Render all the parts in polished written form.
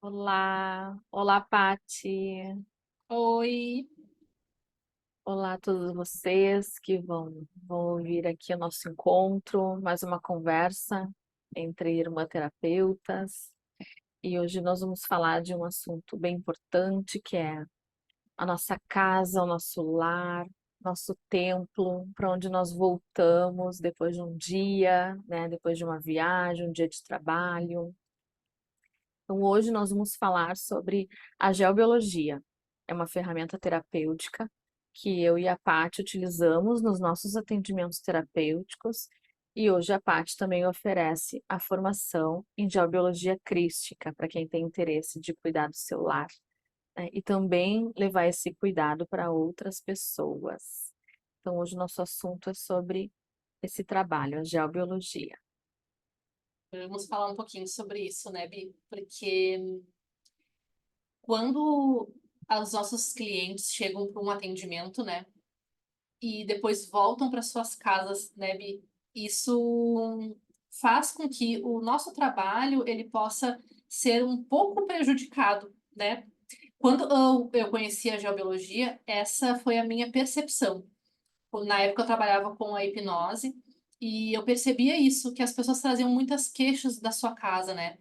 Olá, olá, Pati. Oi, Olá a todos vocês que vão ouvir aqui o nosso encontro, mais uma conversa entre irmãterapeutas. E hoje nós vamos falar de um assunto bem importante, que é a nossa casa, o nosso lar, nosso templo, para onde nós voltamos depois de um dia, né, depois de uma viagem, um dia de trabalho. Então, hoje nós vamos falar sobre a geobiologia. É uma ferramenta terapêutica que eu e a Paty utilizamos nos nossos atendimentos terapêuticos, e hoje a Paty também oferece a formação em geobiologia crística para quem tem interesse de cuidar do seu lar, né, e também levar esse cuidado para outras pessoas. Então, hoje o nosso assunto é sobre esse trabalho, a geobiologia. vamos falar um pouquinho sobre isso, né, Bi? Porque quando os nossos clientes chegam para um atendimento, né, e depois voltam para suas casas, né, Bi? Isso faz com que o nosso trabalho ele possa ser um pouco prejudicado, né? Quando eu conheci a geobiologia, essa foi a minha percepção. Na época eu trabalhava com a hipnose e eu percebia isso, que as pessoas traziam muitas queixas da sua casa, né?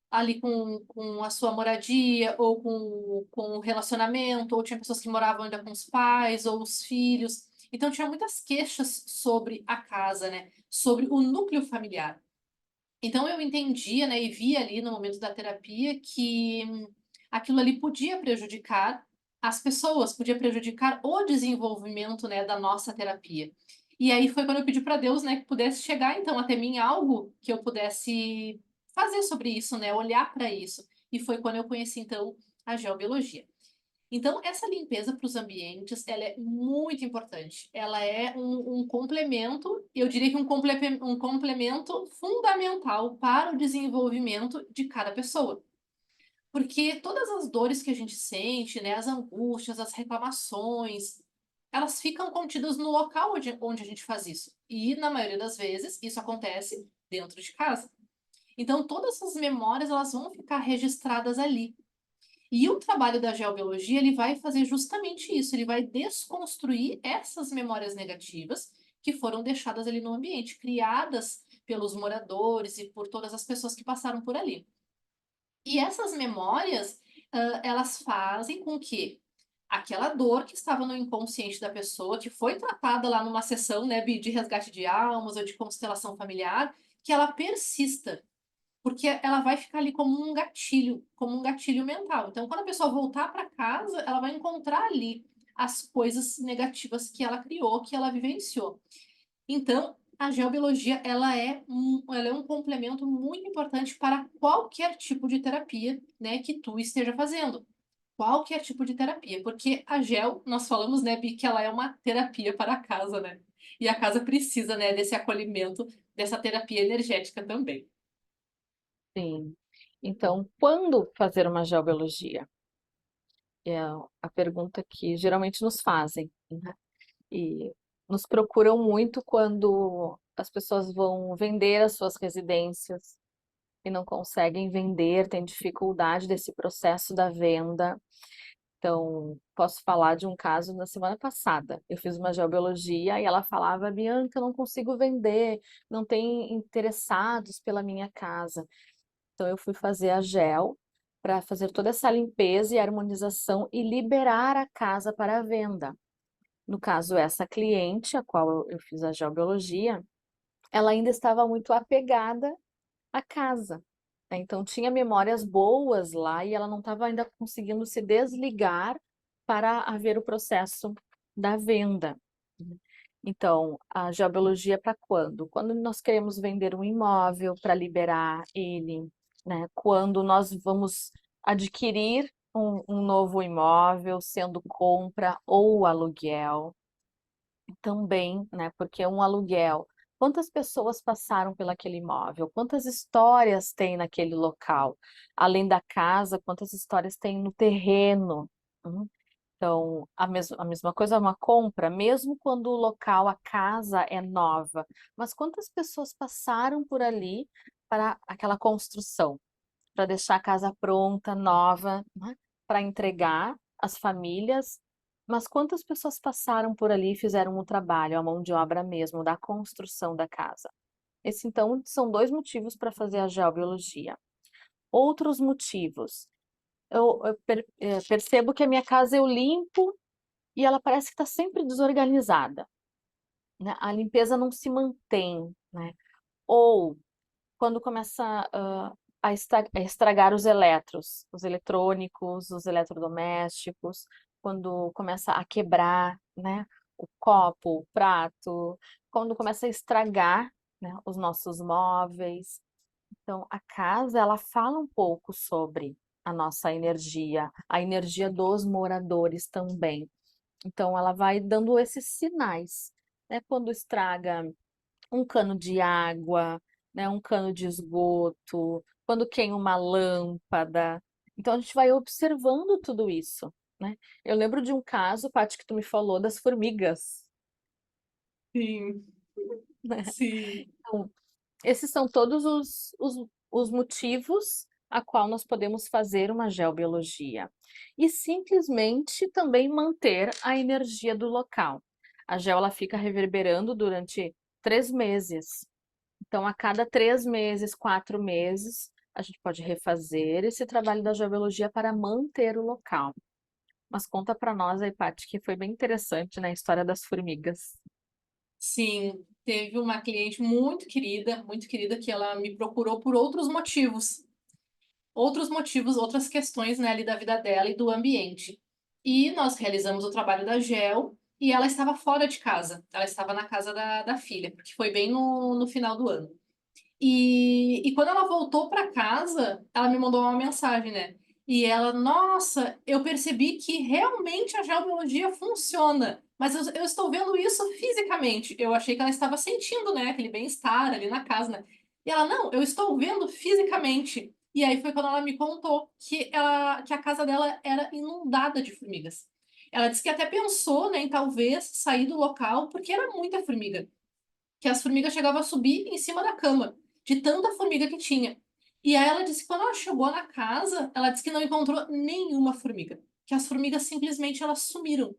Ali com a sua moradia, ou com o relacionamento, ou tinha pessoas que moravam ainda com os pais, ou os filhos. Então tinha muitas queixas sobre a casa, né? Sobre o núcleo familiar. Então eu entendia, né, e via ali no momento da terapia que aquilo ali podia prejudicar as pessoas, podia prejudicar o desenvolvimento, né, da nossa terapia. E aí foi quando eu pedi para Deus, né, que pudesse chegar então até mim algo que eu pudesse fazer sobre isso, né, olhar para isso. E foi quando eu conheci então a geobiologia. Então, essa limpeza para os ambientes, ela é muito importante. Ela é um complemento, eu diria que um complemento fundamental para o desenvolvimento de cada pessoa. Porque todas as dores que a gente sente, né, as angústias, as reclamações, elas ficam contidas no local onde a gente faz isso. E, na maioria das vezes, isso acontece dentro de casa. Então, todas essas memórias, elas vão ficar registradas ali. E o trabalho da geobiologia, ele vai fazer justamente isso, ele vai desconstruir essas memórias negativas que foram deixadas ali no ambiente, criadas pelos moradores e por todas as pessoas que passaram por ali. E essas memórias, elas fazem com que aquela dor que estava no inconsciente da pessoa, que foi tratada lá numa sessão, né, de resgate de almas ou de constelação familiar, que ela persista porque ela vai ficar ali como um gatilho mental. Então, quando a pessoa voltar para casa, ela vai encontrar ali as coisas negativas que ela criou, que ela vivenciou. Então, a geobiologia, ela é um complemento muito importante para qualquer tipo de terapia, né, que tu esteja fazendo. Qualquer tipo de terapia, porque a gel, nós falamos, né, Bi, que ela é uma terapia para a casa, né? E a casa precisa, né, desse acolhimento, dessa terapia energética também. Sim. Então, quando fazer uma geobiologia? É a pergunta que geralmente nos fazem, né? E nos procuram muito quando as pessoas vão vender as suas residências e não conseguem vender, têm dificuldade desse processo da venda. Então, posso falar de um caso na semana passada. Eu fiz uma geobiologia e ela falava: Bianca, eu não consigo vender, não tem interessados pela minha casa. Então, eu fui fazer a gel para fazer toda essa limpeza e harmonização e liberar a casa para a venda. No caso, essa cliente, a qual eu fiz a geobiologia, ela ainda estava muito apegada à casa, né? Então, tinha memórias boas lá e ela não estava ainda conseguindo se desligar para haver o processo da venda. Então, a geobiologia para quando? Quando nós queremos vender um imóvel para liberar ele, né? Quando nós vamos adquirir um novo imóvel, sendo compra ou aluguel também, né? Porque um aluguel, quantas pessoas passaram pelaquele imóvel? Quantas histórias tem naquele local? Além da casa, quantas histórias tem no terreno? Hum. Então, a mesma coisa é uma compra, mesmo quando o local, a casa é nova, mas quantas pessoas passaram por ali para aquela construção, para deixar a casa pronta, nova, né, para entregar às famílias. Mas quantas pessoas passaram por ali e fizeram o trabalho, a mão de obra mesmo, da construção da casa? Esse, então, são 2 motivos para fazer a geobiologia. Outros motivos, percebo que a minha casa eu limpo e ela parece que está sempre desorganizada, né? A limpeza não se mantém, né? Ou quando começa a estragar os eletrônicos, os eletrodomésticos, quando começa a quebrar, né? O copo, o prato, quando começa a estragar, né, os nossos móveis. Então, a casa, ela fala um pouco sobre a nossa energia, a energia dos moradores também. Então, ela vai dando esses sinais, né? Quando estraga um cano de água, né? Um cano de esgoto, quando queima uma lâmpada. Então, a gente vai observando tudo isso, né? Eu lembro de um caso, Paty, que tu me falou das formigas, Sim, né? sim. Então, esses são todos os motivos a qual nós podemos fazer uma geobiologia. E simplesmente também manter a energia do local. A geo ela fica reverberando durante 3 meses. Então, a cada 3 meses, 4 meses, a gente pode refazer esse trabalho da geobiologia para manter o local. Mas conta para nós aí, Paty, que foi bem interessante, né, a história das formigas. Sim, teve uma cliente muito querida, que ela me procurou por outros motivos, outras questões, né, ali da vida dela e do ambiente. E nós realizamos o trabalho da GEL e ela estava fora de casa. Ela estava na casa da filha, porque foi bem no final do ano. E quando ela voltou para casa, ela me mandou uma mensagem, né? E ela, nossa, eu percebi que realmente a geobiologia funciona, mas eu estou vendo isso fisicamente. Eu achei que ela estava sentindo, né, aquele bem-estar ali na casa, né? E ela, não, eu estou vendo fisicamente. E aí foi quando ela me contou que a casa dela era inundada de formigas. Ela disse que até pensou, né, em talvez sair do local, porque era muita formiga, que as formigas chegavam a subir em cima da cama, de tanta formiga que tinha. E aí ela disse que quando ela chegou na casa, ela disse que não encontrou nenhuma formiga, que as formigas simplesmente elas sumiram.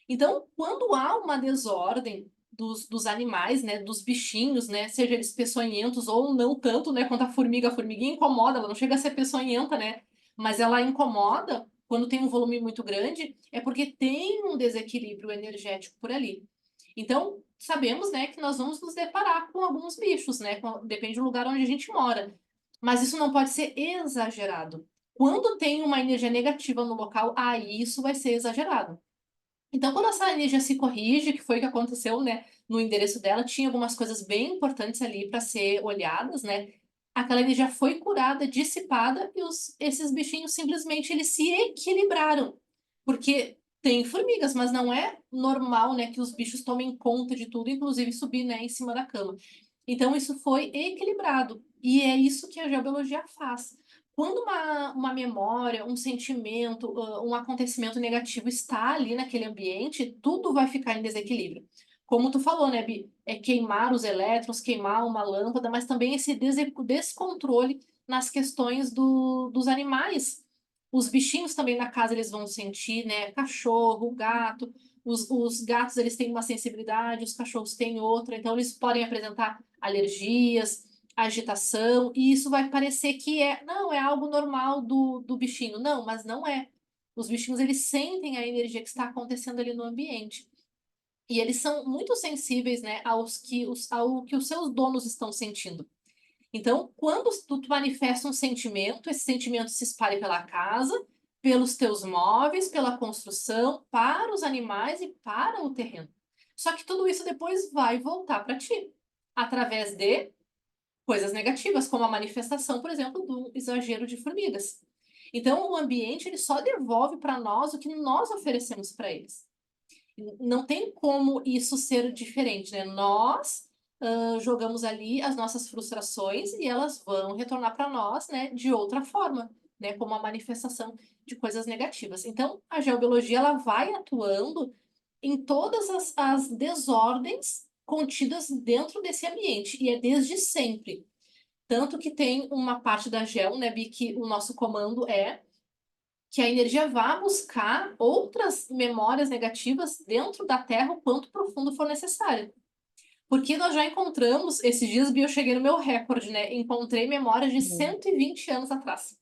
Então, quando há uma desordem dos animais, né, dos bichinhos, né, seja eles peçonhentos ou não tanto, né, quanto a formiguinha incomoda, ela não chega a ser peçonhenta, né, mas ela incomoda quando tem um volume muito grande, é porque tem um desequilíbrio energético por ali. Então, sabemos, né, que nós vamos nos deparar com alguns bichos, né, depende do lugar onde a gente mora. Mas isso não pode ser exagerado. Quando tem uma energia negativa no local, aí isso vai ser exagerado. Então, quando essa energia se corrige, que foi o que aconteceu, né, no endereço dela, tinha algumas coisas bem importantes ali para ser olhadas, né? Aquela energia foi curada, dissipada e esses bichinhos simplesmente eles se equilibraram. Porque tem formigas, mas não é normal, né, que os bichos tomem conta de tudo, inclusive subir, né, em cima da cama. Então, isso foi equilibrado. E é isso que a geobiologia faz. Quando uma memória, um sentimento, um acontecimento negativo está ali naquele ambiente, tudo vai ficar em desequilíbrio. Como tu falou, né, Bi? É queimar os elétrons, queimar uma lâmpada, mas também esse descontrole nas questões dos animais. Os bichinhos também na casa eles vão sentir, né? Cachorro, gato. Os gatos eles têm uma sensibilidade, os cachorros têm outra, então eles podem apresentar alergias, agitação, e isso vai parecer que não, é algo normal do bichinho. Não, mas não é. Os bichinhos, eles sentem a energia que está acontecendo ali no ambiente. E eles são muito sensíveis, né, ao que os seus donos estão sentindo. Então, quando tu manifesta um sentimento, esse sentimento se espalha pela casa, pelos teus móveis, pela construção, para os animais e para o terreno. Só que tudo isso depois vai voltar para ti, através de coisas negativas, como a manifestação, por exemplo, do exagero de formigas. Então, o ambiente ele só devolve para nós o que nós oferecemos para eles. Não tem como isso ser diferente, né? Nós jogamos ali as nossas frustrações e elas vão retornar para nós, né, de outra forma, né, como a manifestação de coisas negativas. Então, a geobiologia ela vai atuando em todas as desordens contidas dentro desse ambiente e é desde sempre. Tanto que tem uma parte da GEL, né, Bi, que o nosso comando é que a energia vá buscar outras memórias negativas dentro da Terra o quanto profundo for necessário. Porque nós já encontramos, esses dias, Bi, eu cheguei no meu recorde, né? Encontrei memórias de Hum. 120 anos atrás.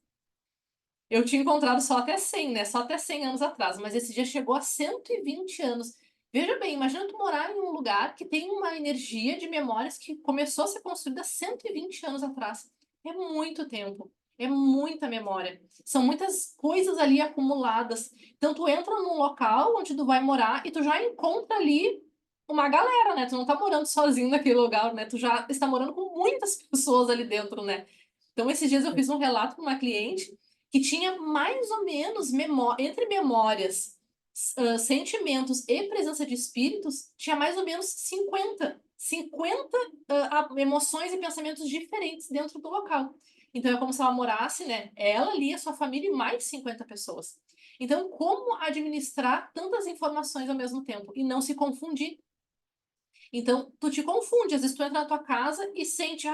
Eu tinha encontrado só até 100, né? Só até 100 anos atrás, mas esse dia chegou a 120 anos. Veja bem, imagina tu morar em um lugar que tem uma energia de memórias que começou a ser construída 120 anos atrás. É muito tempo, é muita memória. São muitas coisas ali acumuladas. Então tu entra num local onde tu vai morar e tu já encontra ali uma galera, né? Tu não tá morando sozinho naquele lugar, né? Tu já está morando com muitas pessoas ali dentro, né? Então esses dias eu fiz um relato para uma cliente que tinha mais ou menos entre memórias, sentimentos e presença de espíritos, tinha mais ou menos 50 emoções e pensamentos diferentes dentro do local. Então é como se ela morasse, né? Ela ali, a sua família e mais 50 pessoas. Então, como administrar tantas informações ao mesmo tempo e não se confundir? Então, tu te confunde. Às vezes tu entra na tua casa e sente,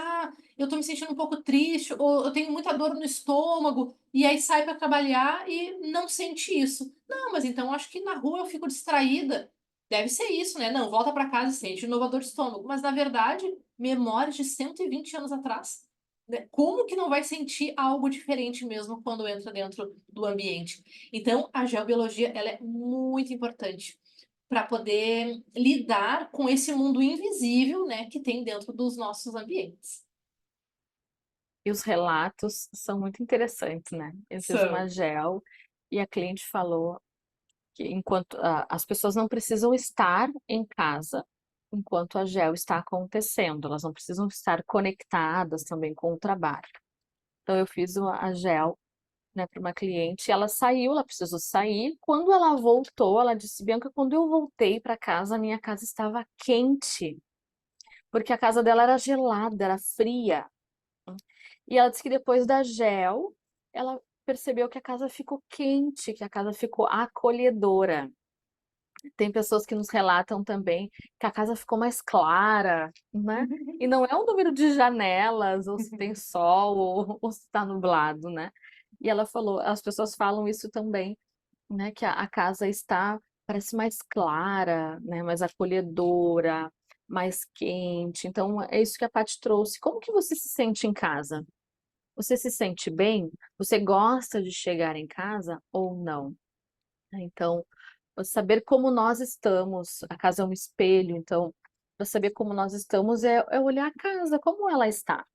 eu tô me sentindo um pouco triste, ou eu tenho muita dor no estômago, e aí sai para trabalhar e não sente isso. Não, mas então acho que na rua eu fico distraída. Deve ser isso, né? Não, volta para casa e sente de novo a dor de estômago. Mas na verdade, memórias de 120 anos atrás. Né? Como que não vai sentir algo diferente mesmo quando entra dentro do ambiente? Então, a geobiologia, ela é muito importante para poder lidar com esse mundo invisível, né, que tem dentro dos nossos ambientes. E os relatos são muito interessantes, né? Eu fiz uma São. gel e a cliente falou que enquanto as pessoas não precisam estar em casa enquanto a gel está acontecendo, elas não precisam estar conectadas também com o trabalho. Então eu fiz a gel, né, para uma cliente, ela saiu, ela precisou sair. Quando ela voltou, ela disse: Bianca, quando eu voltei para casa, a minha casa estava quente, porque a casa dela era gelada, era fria. E ela disse que depois da gel, ela percebeu que a casa ficou quente, que a casa ficou acolhedora. Tem pessoas que nos relatam também que a casa ficou mais clara, né? E não é o número de janelas, ou se tem sol, ou se está nublado, né? E ela falou, as pessoas falam isso também, né? Que a casa está, parece mais clara, né? Mais acolhedora, mais quente. Então, é isso que a Paty trouxe. Como que você se sente em casa? Você se sente bem? Você gosta de chegar em casa ou não? Então, saber como nós estamos, a casa é um espelho, então, para saber como nós estamos é olhar a casa, como ela está,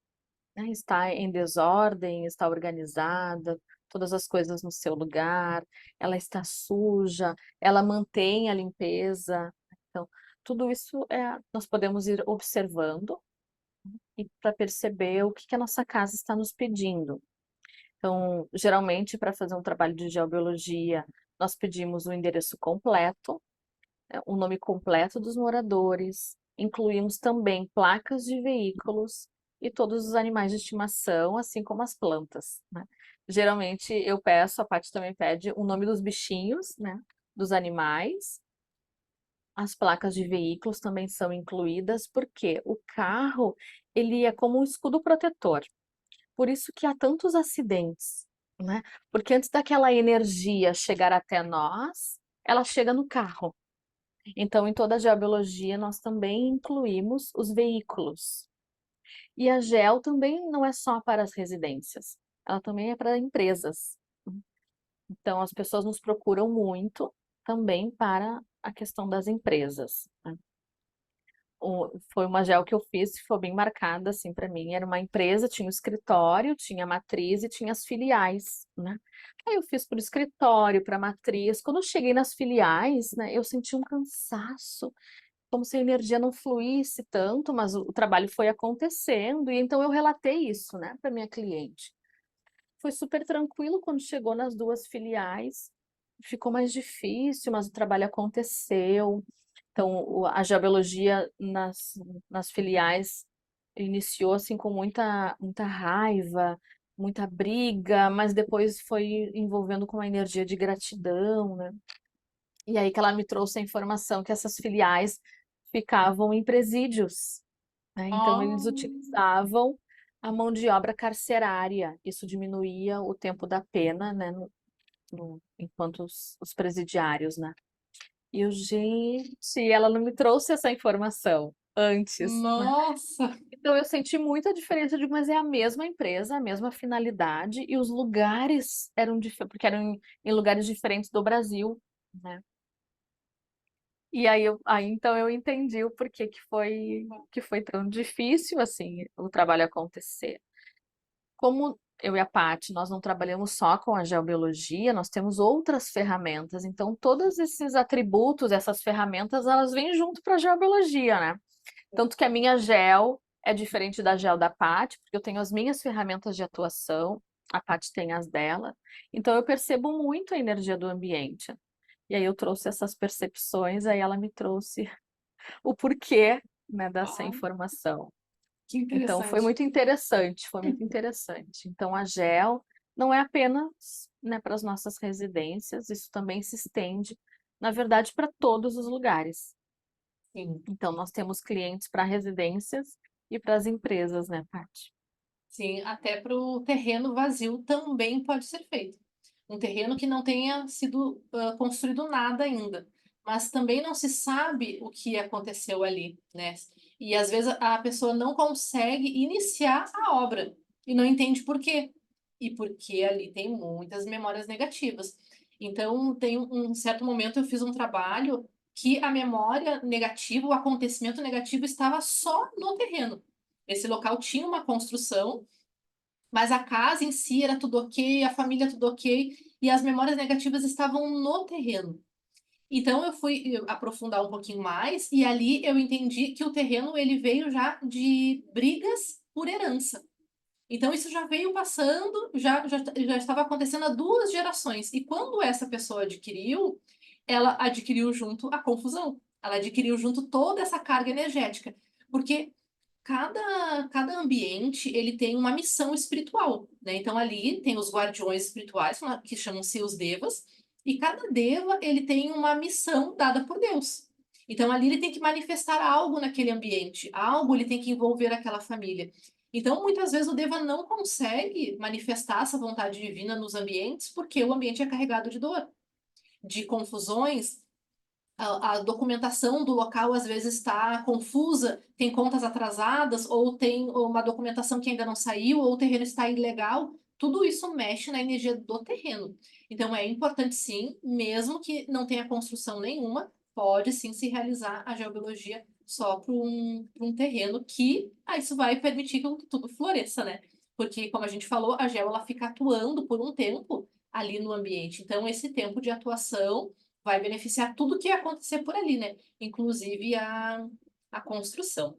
né? Está em desordem, está organizada, todas as coisas no seu lugar, ela está suja, ela mantém a limpeza. Então, tudo isso nós podemos ir observando e para perceber o que que a nossa casa está nos pedindo. Então, geralmente, para fazer um trabalho de geobiologia, nós pedimos o endereço completo, o nome completo dos moradores, incluímos também placas de veículos e todos os animais de estimação, assim como as plantas, né? Geralmente eu peço, a Paty também pede o nome dos bichinhos, né? Dos animais. As placas de veículos também são incluídas, porque o carro, ele é como um escudo protetor. Por isso que há tantos acidentes, né? Porque antes daquela energia chegar até nós, ela chega no carro. Então, em toda a geobiologia, nós também incluímos os veículos. E a GEL também não é só para as residências, ela também é para empresas. Então, as pessoas nos procuram muito também para a questão das empresas, né? Foi uma gel que eu fiz que foi bem marcada assim para mim. Era uma empresa, tinha o escritório, tinha a matriz e tinha as filiais, né? Aí eu fiz para o escritório, para a matriz. Quando eu cheguei nas filiais, né, eu senti um cansaço, como se a energia não fluísse tanto, mas o trabalho foi acontecendo, e então eu relatei isso, né, para minha cliente. Foi super tranquilo quando chegou nas duas filiais, ficou mais difícil, mas o trabalho aconteceu. Então, a geobiologia nas filiais iniciou assim com muita raiva, muita briga, mas depois foi envolvendo com uma energia de gratidão, né? E aí que ela me trouxe a informação que essas filiais ficavam em presídios, né? Então, eles Oh, utilizavam a mão de obra carcerária. Isso diminuía o tempo da pena, né, enquanto os presidiários, né? E eu, gente, ela não me trouxe essa informação antes, né? Nossa! Então eu senti muita diferença, de, mas é a mesma empresa, a mesma finalidade, e os lugares eram diferentes, porque eram em lugares diferentes do Brasil, né? E aí então eu entendi o porquê que foi tão difícil assim o trabalho acontecer. Como eu e a Paty, nós não trabalhamos só com a geobiologia, nós temos outras ferramentas. Então, todos esses atributos, essas ferramentas, elas vêm junto para a geobiologia, né? Tanto que a minha gel é diferente da gel da Paty, porque eu tenho as minhas ferramentas de atuação, a Paty tem as dela. Então, eu percebo muito a energia do ambiente. E aí eu trouxe essas percepções, aí ela me trouxe o porquê, né, dessa Uau, informação. que Então foi interessante. muito interessante, foi muito interessante. Então a GEL não é apenas, né, para as nossas residências, isso também se estende, na verdade, para todos os lugares. Sim. Então nós temos clientes para residências e para as empresas, né, Paty? Sim, até para o terreno vazio também pode ser feito. Um terreno que não tenha sido construído nada ainda, mas também não se sabe o que aconteceu ali, né? E às vezes a pessoa não consegue iniciar a obra e não entende por quê. E porque ali tem muitas memórias negativas. Então, tem um certo momento eu fiz um trabalho que a memória negativa, o acontecimento negativo estava só no terreno. Esse local tinha uma construção, mas a casa em si era tudo ok, a família tudo ok, e as memórias negativas estavam no terreno. Então eu fui aprofundar um pouquinho mais, e ali eu entendi que o terreno ele veio já de brigas por herança. Então isso já veio passando, já estava acontecendo há 2 gerações. E quando essa pessoa adquiriu, ela adquiriu junto a confusão. Ela adquiriu junto toda essa carga energética. Porque cada ambiente ele tem uma missão espiritual, né? Então ali tem os guardiões espirituais, que chamam-se os devas, e cada deva ele tem uma missão dada por Deus. Então ali ele tem que manifestar algo naquele ambiente, algo ele tem que envolver aquela família. Então muitas vezes o deva não consegue manifestar essa vontade divina nos ambientes porque o ambiente é carregado de dor, de confusões, a documentação do local às vezes está confusa, tem contas atrasadas, ou tem uma documentação que ainda não saiu, ou o terreno está ilegal. Tudo isso mexe na energia do terreno. Então é importante sim, mesmo que não tenha construção nenhuma, pode sim se realizar a geobiologia só para um terreno que isso vai permitir que tudo floresça, né? Porque, como a gente falou, a geo ela fica atuando por um tempo ali no ambiente. Então, esse tempo de atuação vai beneficiar tudo que ia acontecer por ali, né? Inclusive a construção.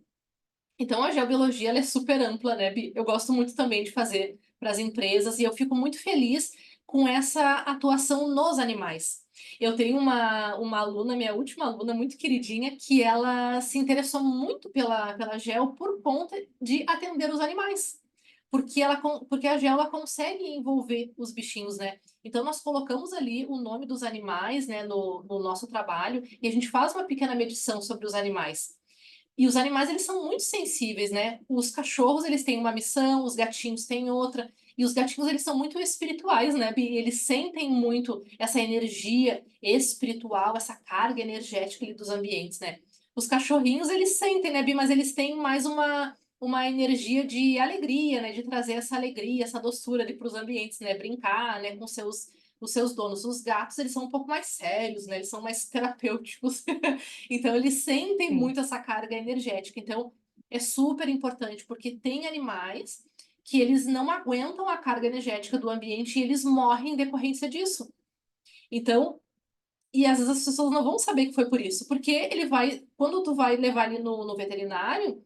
Então, a geobiologia ela é super ampla, né, Bi? Eu gosto muito também de fazer para as empresas e eu fico muito feliz com essa atuação nos animais. Eu tenho uma aluna, minha última aluna, muito queridinha, que ela se interessou muito pela geo por conta de atender os animais. Porque a geo ela consegue envolver os bichinhos, né? Então, nós colocamos ali o nome dos animais, né, no nosso trabalho e a gente faz uma pequena medição sobre os animais. E os animais, eles são muito sensíveis, né? Os cachorros, eles têm uma missão, os gatinhos têm outra. E os gatinhos, eles são muito espirituais, né, Bi? Eles sentem muito essa energia espiritual, essa carga energética ali dos ambientes, né? Os cachorrinhos, eles sentem, né, Bi? Mas eles têm mais uma energia de alegria, né? De trazer essa alegria, essa doçura ali para os ambientes, né? Brincar, né? Com os seus donos. Os gatos, eles são um pouco mais sérios, né? Eles são mais terapêuticos. Então, eles sentem Sim. muito essa carga energética. Então, é super importante, porque tem animais que eles não aguentam a carga energética do ambiente e eles morrem em decorrência disso. Então, e às vezes as pessoas não vão saber que foi por isso, porque quando tu vai levar ele no veterinário,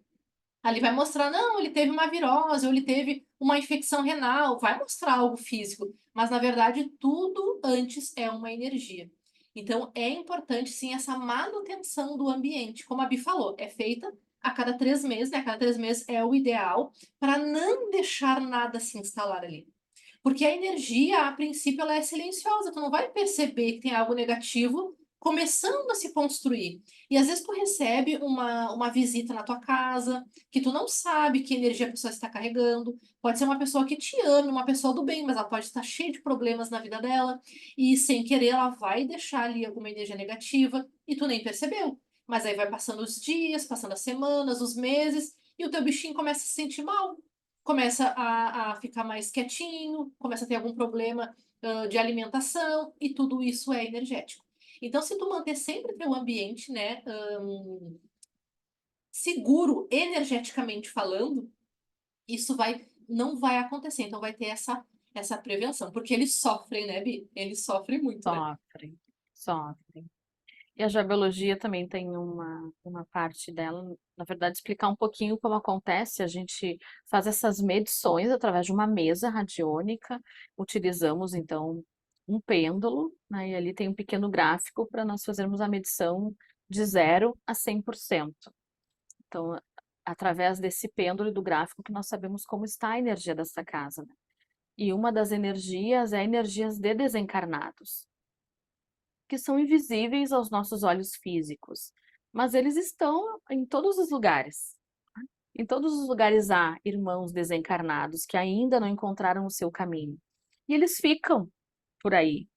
ali vai mostrar, não, ele teve uma virose, ou ele teve uma infecção renal, vai mostrar algo físico, mas na verdade tudo antes é uma energia. Então é importante sim essa manutenção do ambiente, como a Bi falou, é feita a cada 3 meses, né? A cada 3 meses é o ideal para não deixar nada se instalar ali. Porque a energia, a princípio, ela é silenciosa, tu não vai perceber que tem algo negativo começando a se construir. E às vezes tu recebe uma visita na tua casa, que tu não sabe que energia a pessoa está carregando. Pode ser uma pessoa que te ama, uma pessoa do bem, mas ela pode estar cheia de problemas na vida dela. E sem querer, ela vai deixar ali alguma energia negativa e tu nem percebeu. Mas aí vai passando os dias, passando as semanas, os meses, e o teu bichinho começa a se sentir mal. Começa a ficar mais quietinho, começa a ter algum problema, de alimentação, e tudo isso é energético. Então, se tu manter sempre teu ambiente, né, seguro energeticamente falando, isso não vai acontecer. Então, vai ter essa prevenção, porque eles sofrem, né, Bi? Eles sofrem muito, né? Sofrem, sofrem. E a geobiologia também tem uma parte dela, na verdade, explicar um pouquinho como acontece. A gente faz essas medições através de uma mesa radiônica, utilizamos então um pêndulo, né, e ali tem um pequeno gráfico para nós fazermos a medição de 0 a 100%. Então, através desse pêndulo e do gráfico que nós sabemos como está a energia dessa casa, né? E uma das energias é energias de desencarnados, que são invisíveis aos nossos olhos físicos, mas eles estão em todos os lugares. Em todos os lugares há irmãos desencarnados que ainda não encontraram o seu caminho. E eles ficam por aí.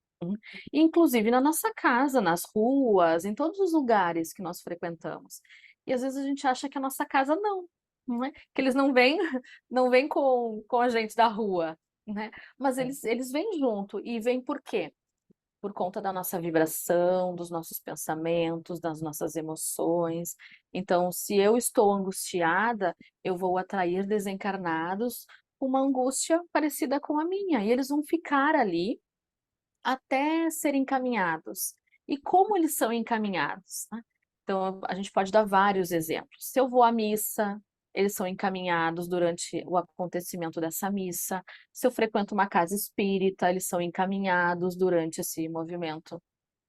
Inclusive na nossa casa, nas ruas, em todos os lugares que nós frequentamos. E às vezes a gente acha que a nossa casa não é? Que eles não vêm, não vêm com a gente da rua, né? Mas eles vêm junto. E vêm por quê? Por conta da nossa vibração, dos nossos pensamentos, das nossas emoções. Então, se eu estou angustiada, eu vou atrair desencarnados com uma angústia parecida com a minha, e eles vão ficar ali até serem encaminhados. E como eles são encaminhados, né? Então, a gente pode dar vários exemplos. Se eu vou à missa, eles são encaminhados durante o acontecimento dessa missa. Se eu frequento uma casa espírita, eles são encaminhados durante esse movimento,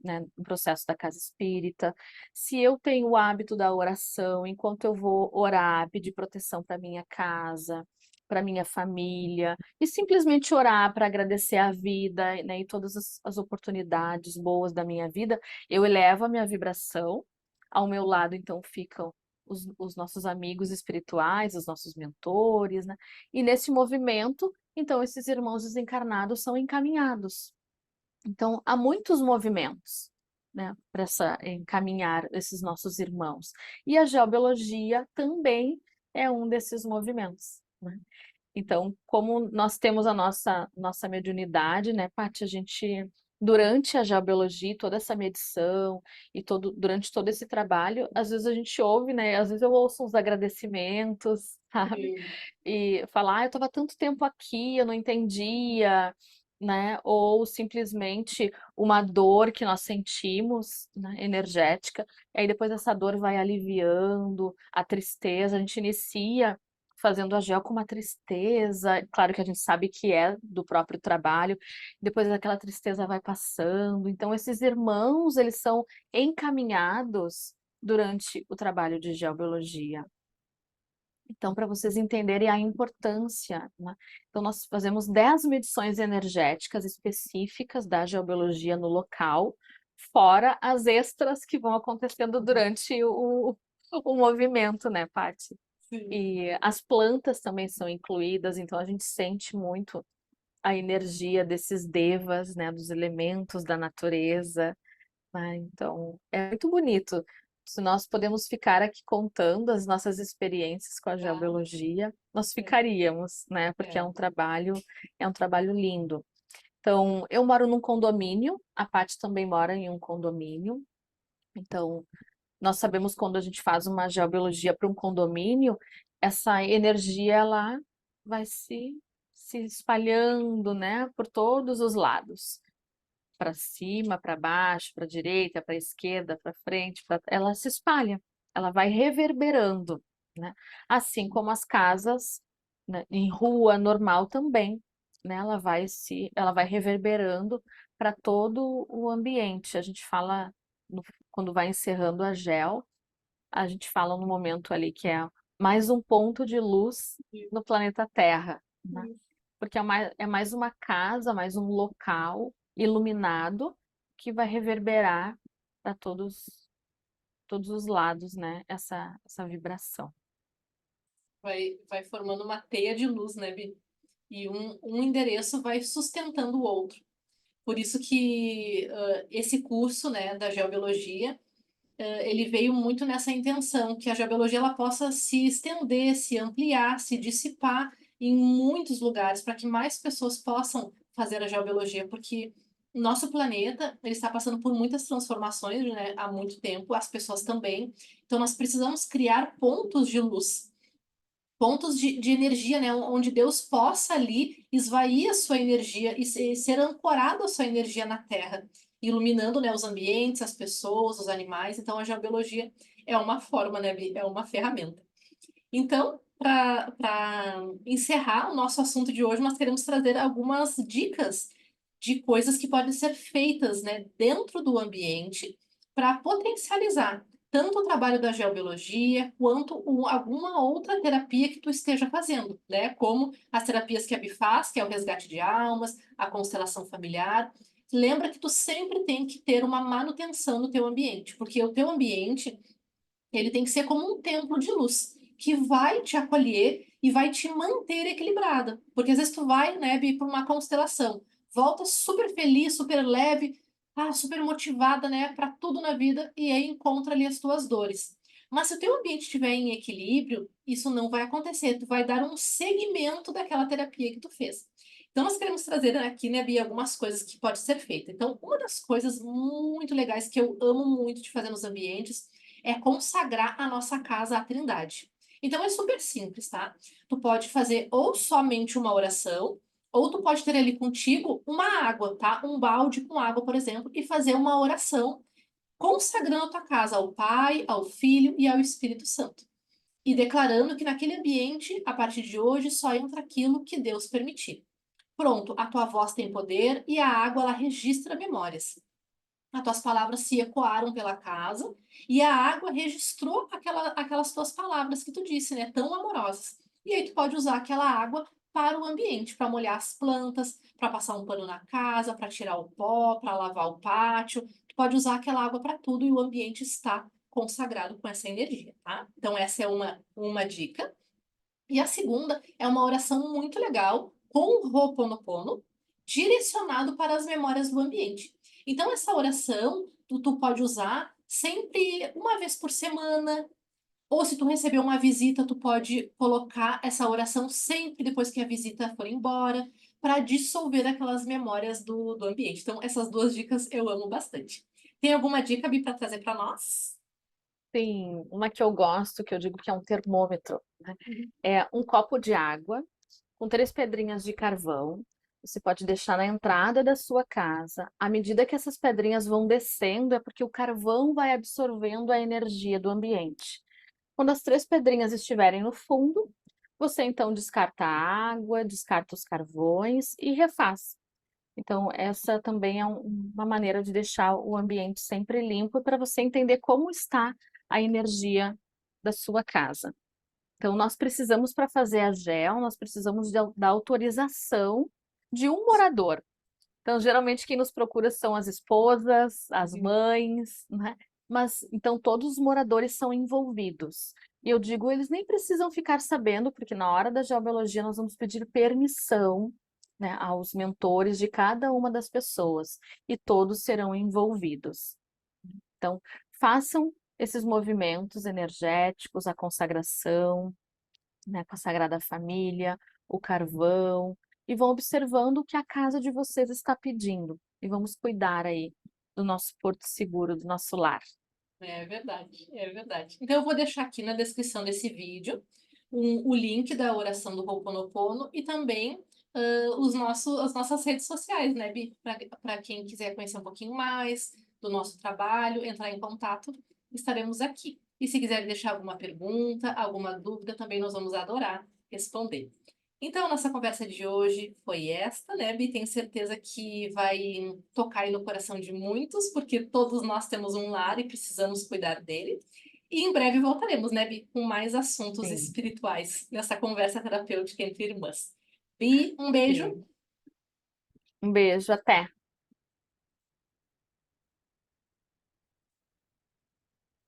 né, no processo da casa espírita. Se eu tenho o hábito da oração, enquanto eu vou orar, pedir proteção para minha casa, para minha família, e simplesmente orar para agradecer a vida, né, e todas as oportunidades boas da minha vida, eu elevo a minha vibração. Ao meu lado, então, ficam os nossos amigos espirituais, os nossos mentores, né? E nesse movimento, então, esses irmãos desencarnados são encaminhados. Então, há muitos movimentos, né, para encaminhar esses nossos irmãos. E a geobiologia também é um desses movimentos, né? Então, como nós temos a nossa mediunidade, né, Paty, a gente, durante a geobiologia, toda essa medição e durante todo esse trabalho, às vezes a gente ouve, né, às vezes eu ouço uns agradecimentos, sabe? Sim. E falar, eu estava tanto tempo aqui, eu não entendia, né? Ou simplesmente uma dor que nós sentimos, né, energética, e aí depois essa dor vai aliviando, a tristeza, a gente inicia fazendo a gel com uma tristeza, claro que a gente sabe que é do próprio trabalho, depois aquela tristeza vai passando. Então, esses irmãos, eles são encaminhados durante o trabalho de geobiologia. Então, para vocês entenderem a importância, né? Então, nós fazemos 10 medições energéticas específicas da geobiologia no local, fora as extras que vão acontecendo durante o movimento, né, Paty? Sim. E as plantas também são incluídas, então a gente sente muito a energia desses devas, né, dos elementos da natureza, né? Então, é muito bonito. Se nós podemos ficar aqui contando as nossas experiências com a Ah, geobiologia, nós é, ficaríamos, né? Porque é. é um trabalho lindo. Então, eu moro num condomínio, a Paty também mora em um condomínio. Então, nós sabemos quando a gente faz uma geobiologia para um condomínio, essa energia ela vai se espalhando, né, por todos os lados, para cima, para baixo, para direita, para esquerda, para frente, ela se espalha, ela vai reverberando, né? Assim como as casas, né, em rua normal também, né? Ela vai reverberando para todo o ambiente. A gente fala quando vai encerrando a gel, a gente fala no momento ali que é mais um ponto de luz no planeta Terra, né? Isso. Porque é mais uma casa, mais um local iluminado que vai reverberar para todos os lados, né? Essa vibração. Vai formando uma teia de luz, né, Bi? E um endereço vai sustentando o outro. Por isso que esse curso, né, da geobiologia, ele veio muito nessa intenção, que a geobiologia ela possa se estender, se ampliar, se dissipar em muitos lugares, para que mais pessoas possam fazer a geobiologia, porque o nosso planeta ele está passando por muitas transformações, né, há muito tempo, as pessoas também. Então, nós precisamos criar pontos de luz, pontos de energia, né, onde Deus possa ali esvair a sua energia e ser ancorado a sua energia na Terra, iluminando, né, os ambientes, as pessoas, os animais. Então, a geobiologia é uma forma, né, Bi? É uma ferramenta. Então, para encerrar o nosso assunto de hoje, nós queremos trazer algumas dicas de coisas que podem ser feitas, né, dentro do ambiente para potencializar tanto o trabalho da geobiologia quanto alguma outra terapia que tu esteja fazendo, né? Como as terapias que a Bi faz, que é o resgate de almas, a constelação familiar. Lembra que tu sempre tem que ter uma manutenção no teu ambiente, porque o teu ambiente ele tem que ser como um templo de luz, que vai te acolher e vai te manter equilibrada. Porque às vezes tu vai, né, para uma constelação, volta super feliz, super leve, super motivada, né, para tudo na vida e aí encontra ali as tuas dores. Mas se o teu ambiente estiver em equilíbrio, isso não vai acontecer. Tu vai dar um segmento daquela terapia que tu fez. Então, nós queremos trazer aqui, né, Bia, algumas coisas que pode ser feita. Então, uma das coisas muito legais que eu amo muito de fazer nos ambientes é consagrar a nossa casa à Trindade. Então é super simples, tá? Tu pode fazer ou somente uma oração, ou tu pode ter ali contigo uma água, tá? Um balde com água, por exemplo, e fazer uma oração consagrando a tua casa ao Pai, ao Filho e ao Espírito Santo. E declarando que naquele ambiente, a partir de hoje, só entra aquilo que Deus permitir. Pronto, a tua voz tem poder e a água ela registra memórias. As tuas palavras se ecoaram pela casa e a água registrou aquelas tuas palavras que tu disse, né, tão amorosas. E aí tu pode usar aquela água para o ambiente, para molhar as plantas, para passar um pano na casa, para tirar o pó, para lavar o pátio. Tu pode usar aquela água para tudo e o ambiente está consagrado com essa energia, tá? Então essa é uma dica. E a segunda é uma oração muito legal com o Ho'oponopono, direcionado para as memórias do ambiente. Então, essa oração tu pode usar sempre uma vez por semana, ou se tu receber uma visita, tu pode colocar essa oração sempre depois que a visita for embora, para dissolver aquelas memórias do ambiente. Então, essas duas dicas eu amo bastante. Tem alguma dica, Bi, para trazer para nós? Tem uma que eu gosto, que eu digo que é um termômetro, né? Uhum. É um copo de água com 3 pedrinhas de carvão. Você pode deixar na entrada da sua casa. À medida que essas pedrinhas vão descendo, é porque o carvão vai absorvendo a energia do ambiente. Quando as 3 pedrinhas estiverem no fundo, você então descarta a água, descarta os carvões e refaz. Então, essa também é uma maneira de deixar o ambiente sempre limpo para você entender como está a energia da sua casa. Então, nós precisamos, para fazer a gel, nós precisamos da autorização de um morador. Então, geralmente, quem nos procura são as esposas, as Uhum. mães, né? Mas, então, todos os moradores são envolvidos. E eu digo, eles nem precisam ficar sabendo, porque na hora da geobiologia nós vamos pedir permissão, né, aos mentores de cada uma das pessoas, e todos serão envolvidos. Então, façam esses movimentos energéticos, a consagração, né, com a Sagrada Família, o carvão, e vão observando o que a casa de vocês está pedindo. E vamos cuidar aí do nosso porto seguro, do nosso lar. É verdade, é verdade. Então eu vou deixar aqui na descrição desse vídeo o link da oração do Ho'oponopono e também as nossas redes sociais, né, Bi? Para quem quiser conhecer um pouquinho mais do nosso trabalho, entrar em contato, estaremos aqui. E se quiser deixar alguma pergunta, alguma dúvida, também nós vamos adorar responder. Então, nossa conversa de hoje foi esta, né, Bi? Tenho certeza que vai tocar aí no coração de muitos, porque todos nós temos um lar e precisamos cuidar dele. E em breve voltaremos, né, Bi, com mais assuntos Sim, espirituais nessa conversa terapêutica entre irmãs. Bi, um beijo. sim. Um beijo, até!